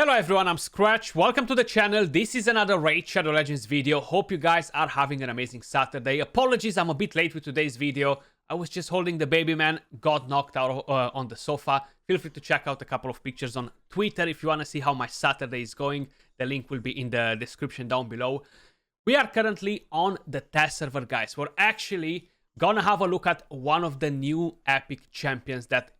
Hello everyone, I'm Skratch. Welcome to the channel. This is another Raid Shadow Legends video. Hope you guys are having an amazing Saturday. Apologies, I'm a bit late with today's video. I was just holding the baby man, got knocked out on the sofa. Feel free to check out a couple of pictures on Twitter if you want to see how my Saturday is going. The link will be in the description down below. We are currently on the test server, guys. We're actually gonna have a look at one of the new epic champions that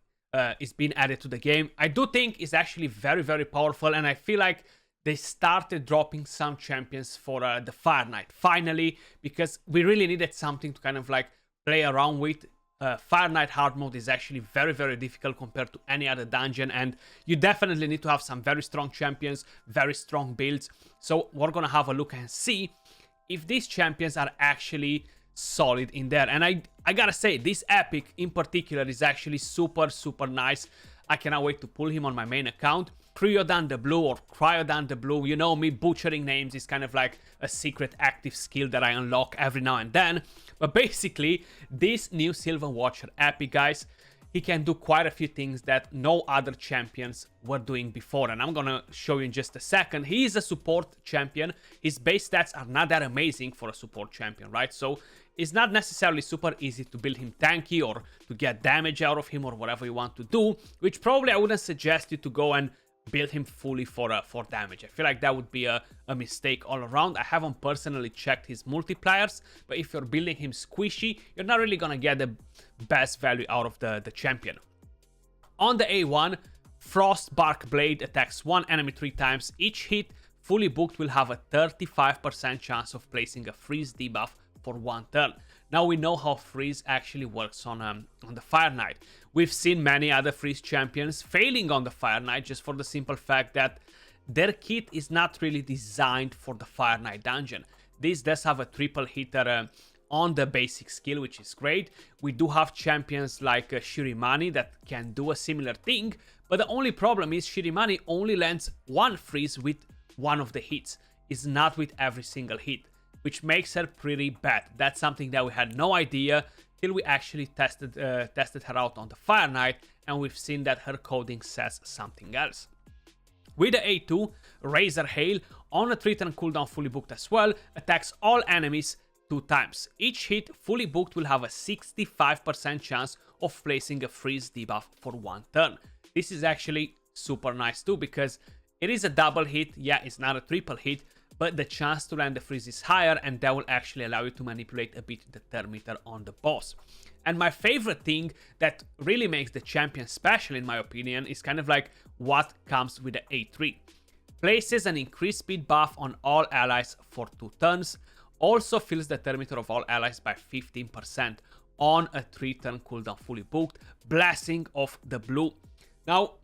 is being added to the game. I do think it's actually very, very powerful, and I feel like they started dropping some champions for the Fire Knight finally, because we really needed something to kind of like play around with. Fire Knight hard mode is actually very, very difficult compared to any other dungeon, and you definitely need to have some very strong champions, very strong builds. So we're gonna have a look and see if these champions are actually solid in there. And I gotta say, this epic in particular is actually super, super nice. I cannot wait to pull him on my main account. Criodan the Blue, or Criodan the Blue, you know me, butchering names is kind of like a secret active skill that I unlock every now and then. But basically, this new Silver Watcher epic, guys, he can do quite a few things that no other champions were doing before, and I'm gonna show you in just a second. He is a support champion. His base stats are not that amazing for a support champion, right? So it's not necessarily super easy to build him tanky or to get damage out of him or whatever you want to do, which probably I wouldn't suggest you to go and build him fully for damage. I feel like that would be a mistake all around. I haven't personally checked his multipliers, but if you're building him squishy, you're not really gonna get the best value out of the champion. On the A1, Frost Bark Blade attacks one enemy 3 times. Each hit fully booked will have a 35% chance of placing a freeze debuff for 1 turn. Now we know how freeze actually works on the Fire Knight. We've seen many other freeze champions failing on the Fire Knight just for the simple fact that their kit is not really designed for the Fire Knight dungeon. This does have a triple hitter on the basic skill, which is great. We do have champions like Shirimani that can do a similar thing, but the only problem is Shirimani only lands 1 freeze with one of the hits. It's not with every single hit, which makes her pretty bad. That's something that we had no idea till we actually tested her out on the Fire Knight, and we've seen that her coding says something else. With the A2, Razor Hail, on a 3-turn cooldown fully booked as well, attacks all enemies 2 times. Each hit fully booked will have a 65% chance of placing a freeze debuff for 1 turn. This is actually super nice too, because it is a double hit. Yeah, it's not a triple hit, but the chance to land the freeze is higher, and that will actually allow you to manipulate a bit the turn meter on the boss. And my favorite thing that really makes the champion special, in my opinion, is kind of like what comes with the A3. Places an increased speed buff on all allies for 2 turns. Also fills the turn meter of all allies by 15% on a 3-turn cooldown fully booked. Blessing of the Blue. Now,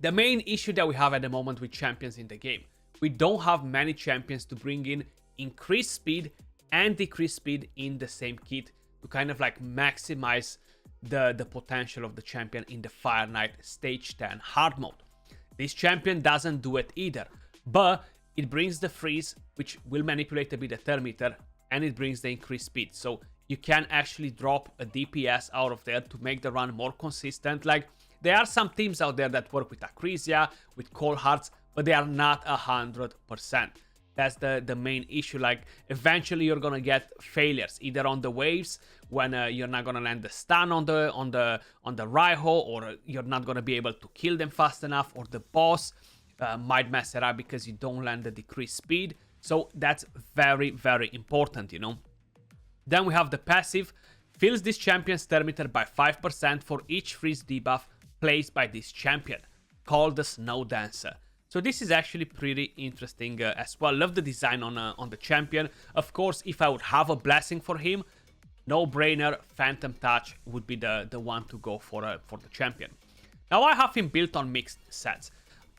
the main issue that we have at the moment with champions in the game, we don't have many champions to bring in increased speed and decreased speed in the same kit to kind of like maximize the potential of the champion in the Fire Knight stage 10 hard mode. This champion doesn't do it either, but it brings the freeze, which will manipulate a bit the turn meter, and it brings the increased speed. So you can actually drop a DPS out of there to make the run more consistent. Like, there are some teams out there that work with Acrisia, with Cold Hearts, but they are not 100%. That's the main issue. Like, eventually you're gonna get failures either on the waves when you're not gonna land the stun on the Raiho, or you're not gonna be able to kill them fast enough, or the boss might mess it up because you don't land the decreased speed. So that's very, very important, you know. Then we have the passive. Fills this champion's turn meter by 5% for each freeze debuff placed by this champion, called the Snow Dancer. So this is actually pretty interesting as well. Love the design on the champion. Of course, if I would have a blessing for him, no-brainer, Phantom Touch would be the one to go for the champion. Now I have him built on mixed sets.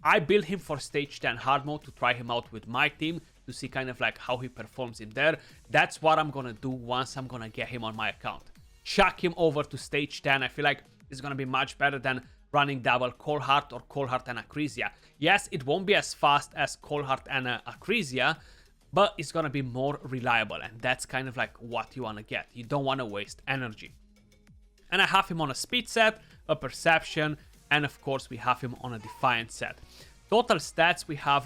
I built him for stage 10 hard mode to try him out with my team to see kind of like how he performs in there. That's what I'm gonna do once I'm gonna get him on my account. Chuck him over to stage 10. I feel like it's gonna be much better than running double Cold Heart or Cold Heart and Acrisia. Yes, it won't be as fast as Cold Heart and Acrisia, but it's gonna be more reliable, and that's kind of like what you wanna get. You don't wanna waste energy. And I have him on a speed set, a perception, and of course we have him on a defiant set. Total stats, we have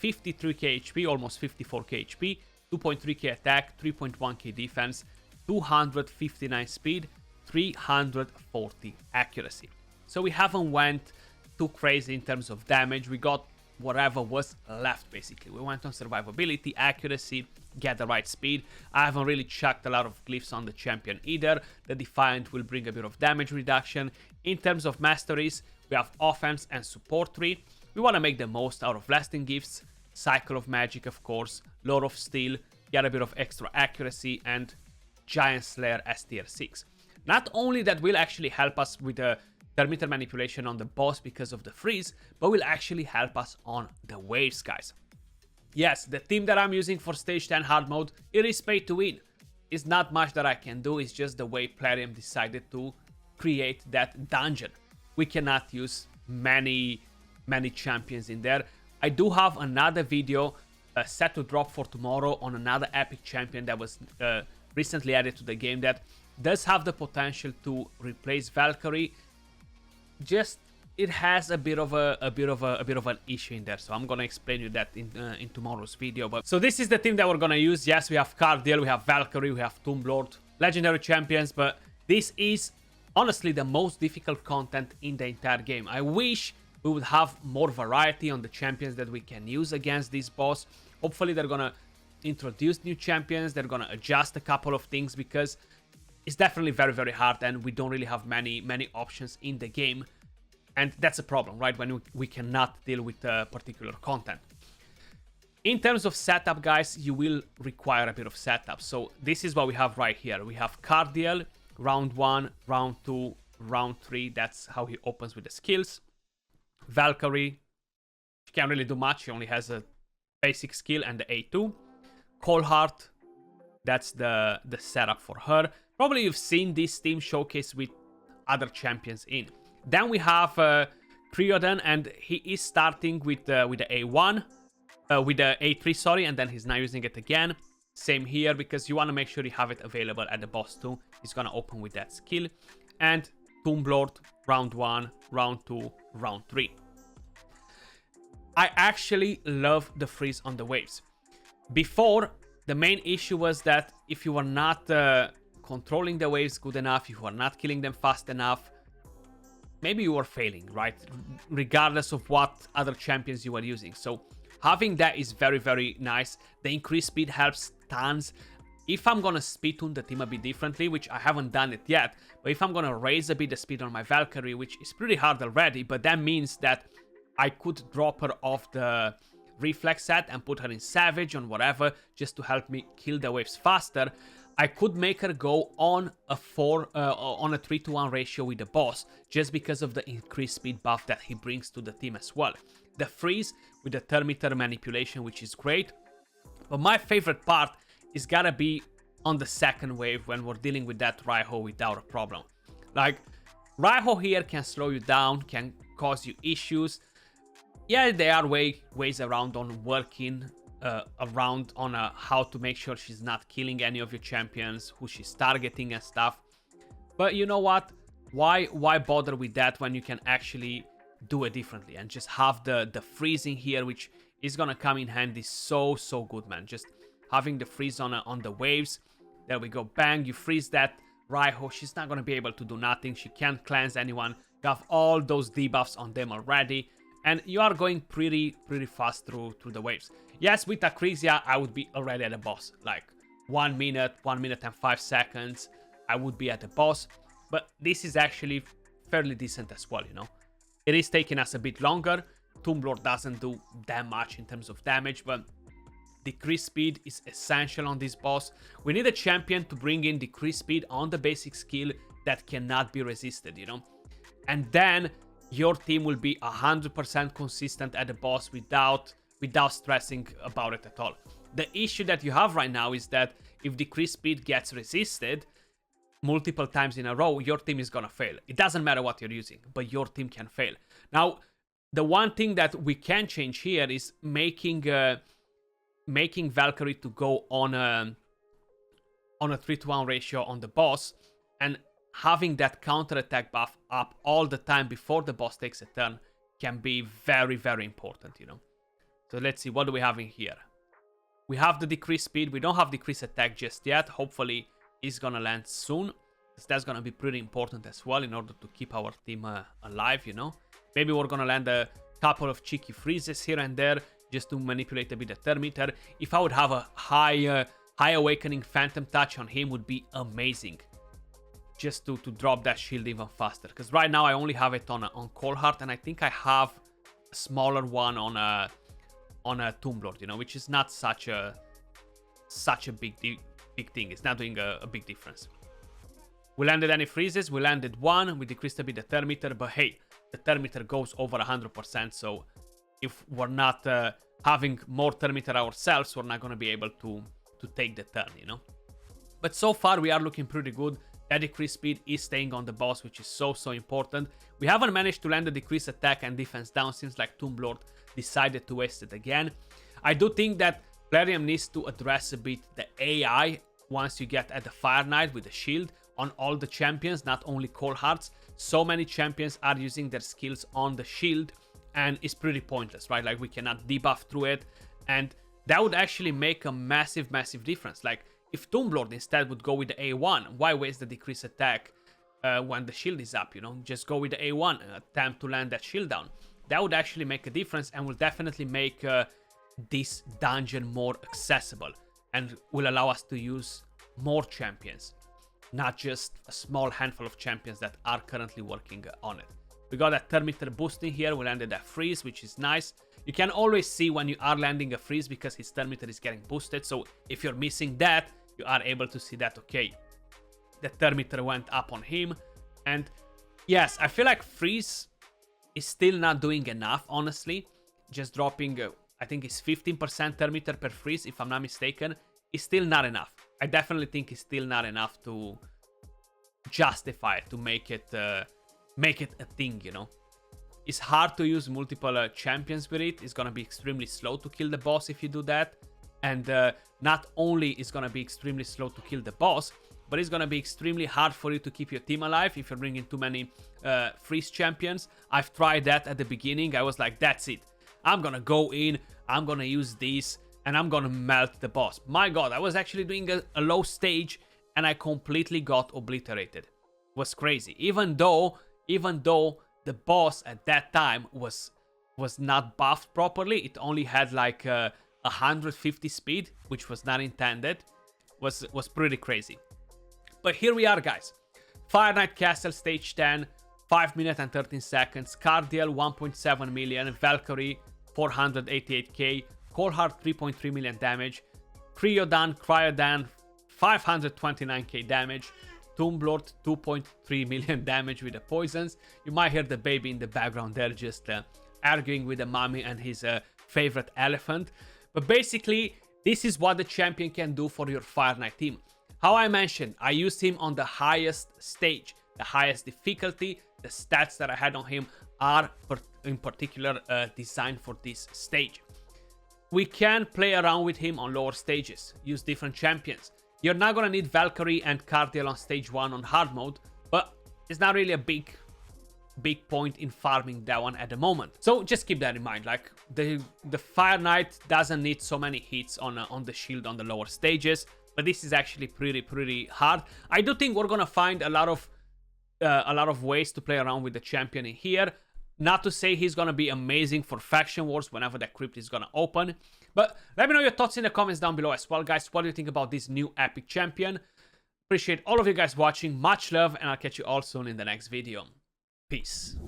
53k HP, almost 54k HP, 2.3k attack, 3.1k defense, 259 speed, 340 accuracy. So we haven't went too crazy in terms of damage. We got whatever was left, basically. We went on survivability, accuracy, get the right speed. I haven't really chucked a lot of glyphs on the champion either. The Defiant will bring a bit of damage reduction. In terms of masteries, we have offense and support 3. We want to make the most out of lasting gifts, cycle of magic, of course, lore of steel, get a bit of extra accuracy, and giant slayer S tier 6. Not only that will actually help us with the Terminator manipulation on the boss because of the freeze, but will actually help us on the waves, guys. Yes, the team that I'm using for stage 10 hard mode, it is pay to win. It's not much that I can do, it's just the way Plarium decided to create that dungeon. We cannot use many champions in there. I do have another video set to drop for tomorrow on another epic champion that was recently added to the game that does have the potential to replace Valkyrie. Just it has a bit of an issue in there, so I'm gonna explain you that in tomorrow's video. But so this is the team that we're gonna use. Yes, we have Criodan, we have Valkyrie, we have Tomb Lord, legendary champions, but this is honestly the most difficult content in the entire game. I wish we would have more variety on the champions that we can use against this boss. Hopefully they're gonna introduce new champions, they're gonna adjust a couple of things, because it's definitely very hard and we don't really have many options in the game. And that's a problem, right? When we cannot deal with particular content. In terms of setup, guys, you will require a bit of setup. So this is what we have right here. We have Cardiel, round 1, round 2, round 3. That's how he opens with the skills. Valkyrie, she can't really do much. She only has a basic skill and the A2. Coldheart, that's the setup for her. Probably you've seen this team showcase with other champions in. Then we have Criodan, and he is starting with the A1, with the A3, sorry, and then he's now using it again. Same here, because you want to make sure you have it available at the boss too. He's gonna open with that skill. And Tomb Lord, round 1, round 2, round 3. I actually love the freeze on the waves. Before, the main issue was that if you were not controlling the waves good enough, if you were not killing them fast enough, maybe you were failing, right? Regardless of what other champions you were using. So having that is very nice. The increased speed helps tons. If I'm gonna speed tune the team a bit differently, which I haven't done it yet, but if I'm gonna raise a bit the speed on my Valkyrie, which is pretty hard already, but that means that I could drop her off the reflex set and put her in Savage on whatever, just to help me kill the waves faster. I could make her go on a 3-to-1 ratio with the boss, just because of the increased speed buff that he brings to the team as well. The freeze with the Terminator manipulation, which is great. But my favorite part is gotta be on the second wave when we're dealing with that Raiho without a problem. Like, Raiho here can slow you down, can cause you issues. Yeah, there are ways around on working around on how to make sure she's not killing any of your champions, who she's targeting and stuff. But you know what? Why bother with that when you can actually do it differently and just have the freezing here, which is gonna come in handy so good, man. Just having the freeze on the waves. There we go, bang, you freeze that Raiho. She's not gonna be able to do nothing. She can't cleanse anyone. You have all those debuffs on them already, and you are going pretty fast through the waves. Yes, with Acrisia, I would be already at the boss. Like 1 minute and 5 seconds, I would be at the boss. But this is actually fairly decent as well, you know. It is taking us a bit longer. Tomb Lord doesn't do that much in terms of damage, but decreased speed is essential on this boss. We need a champion to bring in decreased speed on the basic skill that cannot be resisted, you know. And then your team will be 100% consistent at the boss without stressing about it at all. The issue that you have right now is that if decreased speed gets resisted multiple times in a row, your team is gonna fail. It doesn't matter what you're using, but your team can fail. Now, the one thing that we can change here is making Valkyrie to go on a 3-to-1 ratio on the boss, and having that counter attack buff up all the time before the boss takes a turn can be very, very important, you know. So let's see, what do we have in here? We have the decreased speed. We don't have decreased attack just yet. Hopefully, it's gonna land soon, because that's gonna be pretty important as well in order to keep our team alive, you know. Maybe we're gonna land a couple of cheeky freezes here and there just to manipulate a bit the thermometer. If I would have a high awakening phantom touch on him, would be amazing. Just to drop that shield even faster. Because right now I only have it on Cold Heart, and I think I have a smaller one on a Tomb Lord, you know, which is not such a big thing. It's not doing a big difference. We landed any freezes. We landed one. We decreased a bit the thermometer, but hey, the thermometer goes over 100%. So if we're not having more thermometer ourselves, we're not gonna be able to take the turn, you know. But so far we are looking pretty good. That decreased speed is staying on the boss, which is so important. We haven't managed to land the decreased attack and defense down. Seems like Tomb Lord decided to waste it again. I do think that Plarium needs to address a bit the AI once you get at the Fire Knight with the shield on all the champions, not only Cold Hearts. So many champions are using their skills on the shield, and it's pretty pointless, right? Like, we cannot debuff through it, and that would actually make a massive difference. Like, if Tomb Lord instead would go with the A1, why waste the decreased attack when the shield is up, you know? Just go with the A1 and attempt to land that shield down. That would actually make a difference and will definitely make this dungeon more accessible and will allow us to use more champions, not just a small handful of champions that are currently working on it. We got a thermometer boosting here. We landed a freeze, which is nice. You can always see when you are landing a freeze because his thermometer is getting boosted. So if you're missing that, you are able to see that, okay, the thermometer went up on him. And yes, I feel like freeze is still not doing enough, honestly. Just dropping, I think it's 15% thermometer per freeze, if I'm not mistaken, is still not enough. I definitely think it's still not enough to justify it, to make it a thing, you know. It's hard to use multiple champions with it. It's gonna be extremely slow to kill the boss if you do that. And not only is gonna be extremely slow to kill the boss, but it's gonna be extremely hard for you to keep your team alive if you're bringing too many freeze champions. I've tried that at the beginning. I was like, that's it. I'm gonna go in, I'm gonna use these, and I'm gonna melt the boss. My god, I was actually doing a low stage, and I completely got obliterated. It was crazy. Even though the boss at that time was not buffed properly, it only had like 150 speed, which was not intended. Was pretty crazy. But here we are, guys. Fire Knight Castle stage 10, 5 minutes and 13 seconds. Cardiel 1.7 million, Valkyrie 488k, Cold Heart 3.3 million damage, Criodan 529k damage, Tomb Lord 2.3 million damage with the poisons. You might hear the baby in the background there just arguing with the mommy and his favorite elephant. But basically, this is what the champion can do for your Fire Knight team. How I mentioned, I used him on the highest stage, the highest difficulty. The stats that I had on him are in particular designed for this stage. We can play around with him on lower stages, use different champions. You're not gonna need Valkyrie and Cardiel on stage 1 on hard mode, but it's not really a big point in farming that one at the moment. So just keep that in mind. Like, the Fire Knight doesn't need so many hits on the shield on the lower stages, but this is actually pretty hard. I do think we're gonna find a lot of ways to play around with the champion in here. Not to say he's gonna be amazing for faction wars whenever the crypt is gonna open, but let me know your thoughts in the comments down below as well, guys. What do you think about this new epic champion? Appreciate all of you guys watching. Much love, and I'll catch you all soon in the next video. Peace.